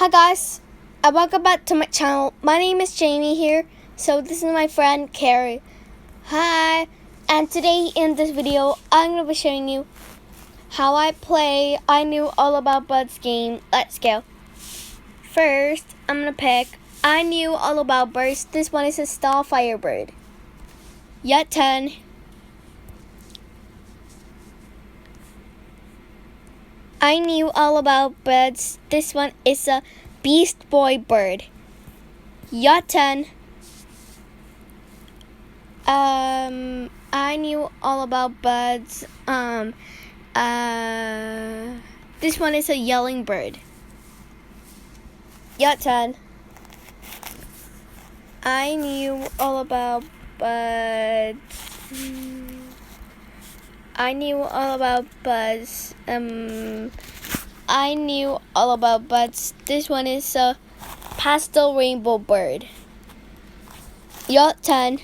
Hi guys, welcome back to my channel. My name is Jamie here. So this is my friend Carrie. Hi, and today in this video I'm going to be showing you how I play I Knew All About Birds game. Let's go. First, I'm going to pick I Knew All About Birds. This one is a starfire bird. Your turn. I Knew All About Birds. This one is a Beast Boy bird. Your turn. I Knew All About Birds. This one is a yelling bird. Your turn. I Knew All About Birds. I Knew All About Birds. I Knew All About Birds. This one is a pastel rainbow bird. Your turn.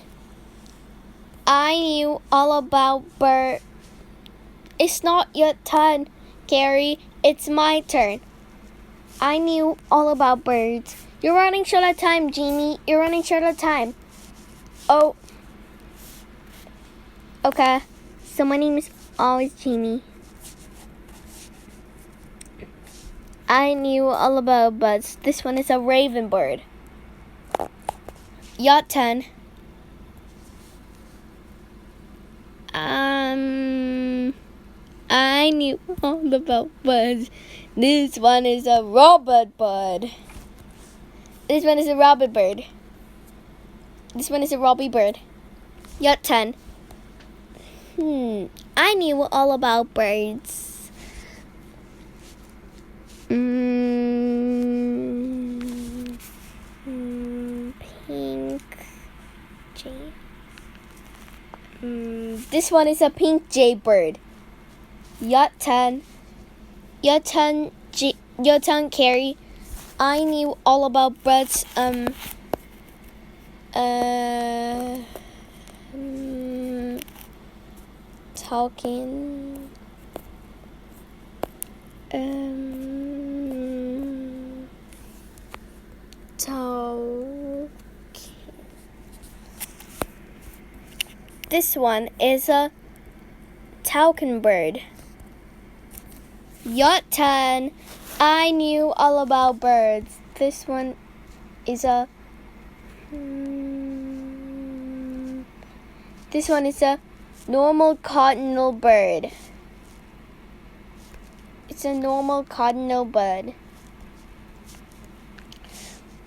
I Knew All About Bird. It's not your turn, Carrie. It's my turn. I Knew All About Birds. You're running short of time, Jeannie. You're running short of time. Oh. Okay. So my name is always Jeannie. I Knew All About Birds. This one is a raven bird. Your turn. I Knew All About Birds. This one is a robot bird. This one is a robert bird. This one is a Robbie bird. Your turn. I Knew All About Birds. Pink jay. This one is a pink jay bird. Your turn. Your turn, Carrie. I Knew All About Birds. Talking. This one is a toucan bird. Your turn. I Knew All About Birds. This one is a this one is a normal cardinal bird. It's a normal cardinal bird.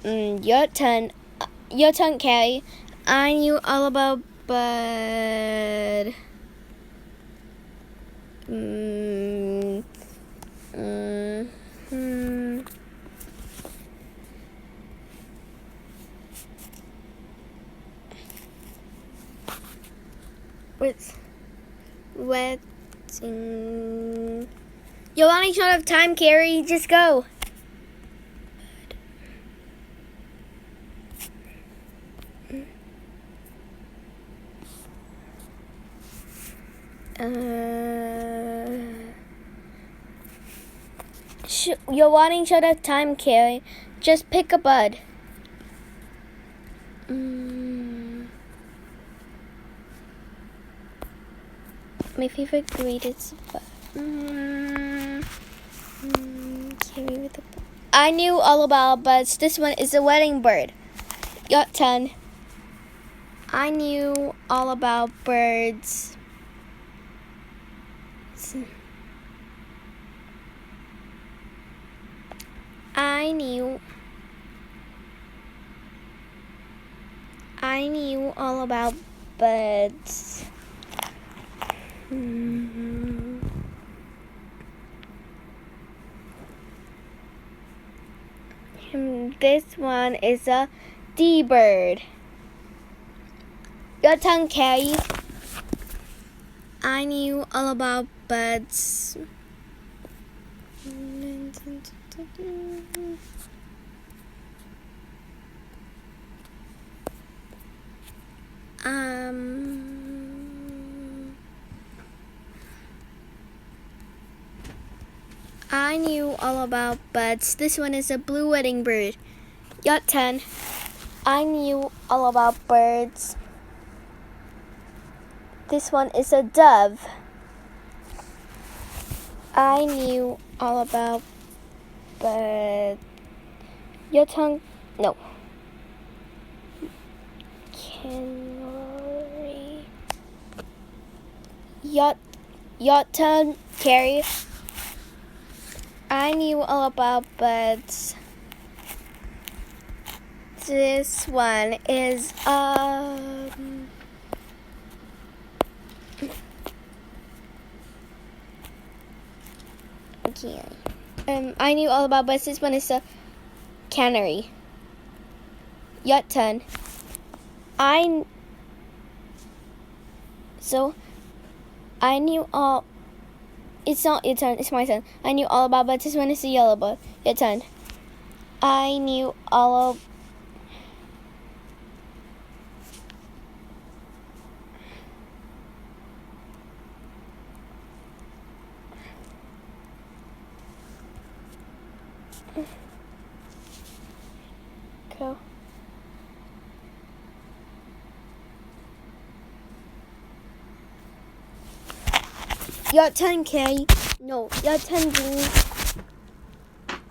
Your turn. Your turn, Carrie. I Knew All About Bird. Wetting. You're running short of time, Carrie. Just go. You're running short of time, Carrie. Just pick a bird. My favorite breed is Carrie with the. I Knew All About Birds. This one is a wedding bird. Your turn. I Knew All About Birds. I Knew All About Birds. This one is a D-bird. Your turn, Carrie. I Knew All About Birds. I knew all about birds. This one is a blue wedding bird. Your turn. I knew all about birds. This one is a dove. I knew all about birds. Your tongue. No. Canary. Your turn, Carrie. I knew all about birds. This one is okay. I knew all about birds. This one is a canary. Your turn. I knew all. It's not your turn. It's my turn. I knew all about birds. This one is a yellow bird. Your turn. I knew all of. Go. Your turn, Carrie. No, your turn, Jeannie.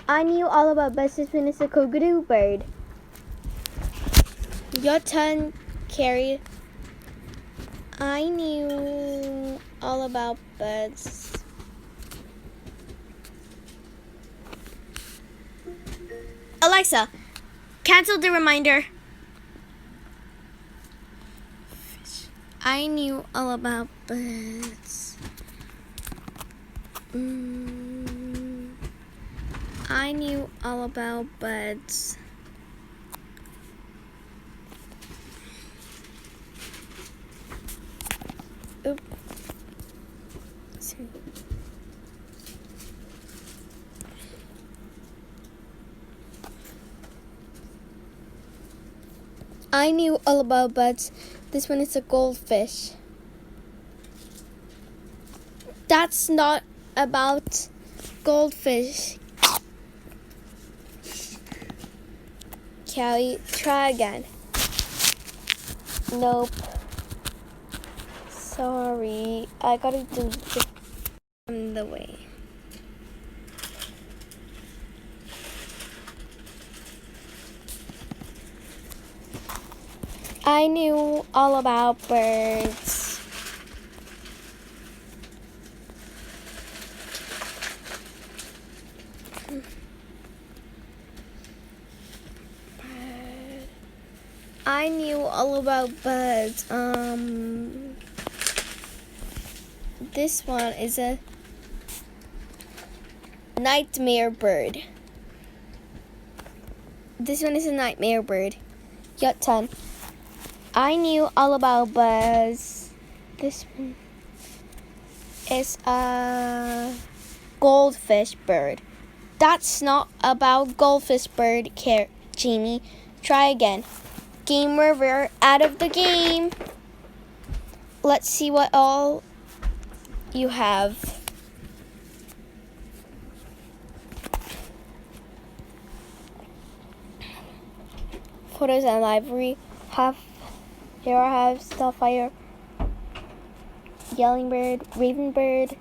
I knew all about birds. This one is a cockatoo bird. Your turn, Carrie. I knew all about birds. Alexa, cancel the reminder. I knew all about birds. I knew all about birds. Oops. Sorry. I knew all about birds. This one is a goldfish. That's not about goldfish. Callie, try again. Nope. Sorry, I gotta do it from the way. I knew all about birds. I knew all about birds. This one is a nightmare bird. This one is a nightmare bird. Your turn. I knew all about birds. This one is a goldfish bird. That's not about goldfish bird, Jamie. Try again. Game over. Out of the game. Let's see what all you have. Photos and library. Here I have Starfire, Yelling Bird, Raven Bird,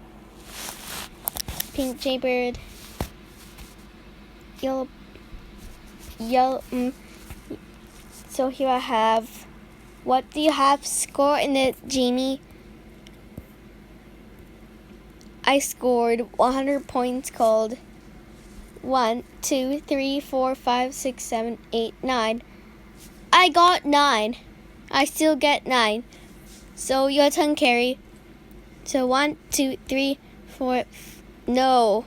Pink Jaybird, Yellow. So here I have. What do you have score in it, Jamie? I scored 100 points called 1, 2, 3, 4, 5, 6, 7, 8, 9. I got 9. I still get 9. So your turn, Carrie. So 1, 2, 3, 4. No.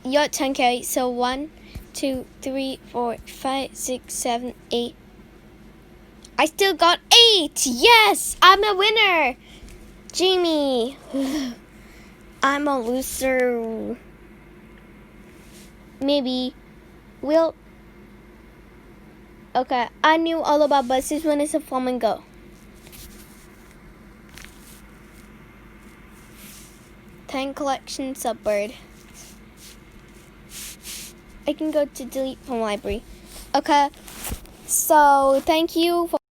Your turn, Carrie. So 1, 2, 3, 4, 5, 6, 7, 8. I still got 8. Yes, I'm a winner. Jamie. I'm a loser. Maybe we'll. Okay, I knew all about birds. This one is a flamingo. 10 collections of bird. I can go to delete from library. Okay, so thank you for